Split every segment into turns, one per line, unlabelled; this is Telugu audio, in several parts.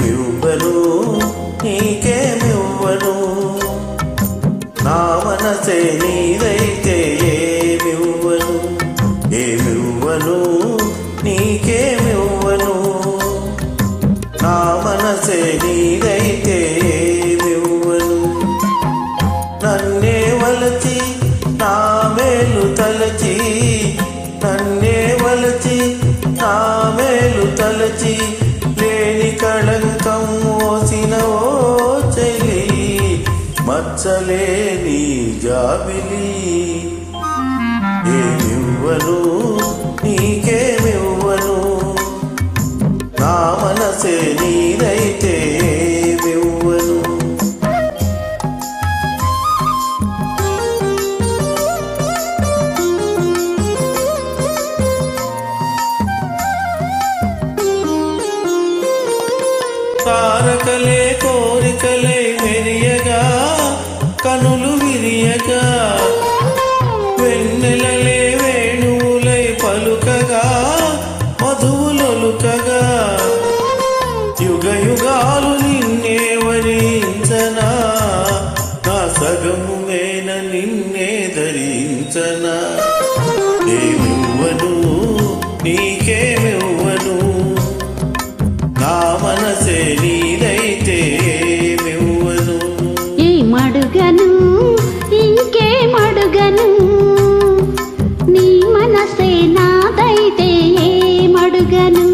ఏమివ్వను నీకేమివ్వను, నా మనసే నీదైతే ఏమివ్వను, ఏమివ్వను నీకేమివ్వను, నా మనసే నీదైతే ఏమివ్వను. నన్నే వలచి నా మేలు తలచి, నన్నే వలచి నా మేలు తలచి, లేని కళంకం మోసిన ఓ చెలి, మచ్చలేని జాబిలి. ఏమివ్వను నీకేమివ్వను, నా మనసే నీదైతే ఏమివ్వను. తారకలే కోరికలై మెరియగా, కనులు విరియగా, వెన్నెలలే వేణువులై పలుకగా, మధువులొలుకగా, యుగ యుగాలు నిన్నే వరించనా, నా సగము మేన నిన్నే ధరించనా. ఏమివ్వను నీకేమివ్వను, నా మనసే నీదైతే ఏమివ్వను.
ఏమడుగను ఇంకేమడుగను, నీ మనసే నాదైతే ఏమడుగను.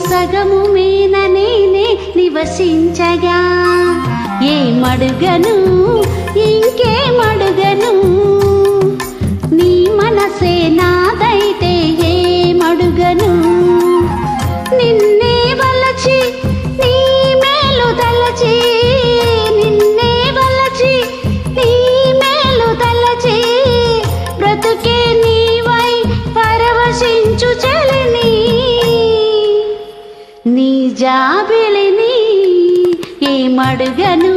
సగము మేన నేనే నివసించగా, ఏమడుగను ఇంకేమడుగను, నీ మనసే నాదైతే ఏమడుగను. నిన్నే వలచి నీ మేలు తలచి, నిన్నే వలచి నీ మేలు తలచి, బ్రతుకే నీవై పరవశించు చలిని, నీ జాబిలిని ఏమడుగను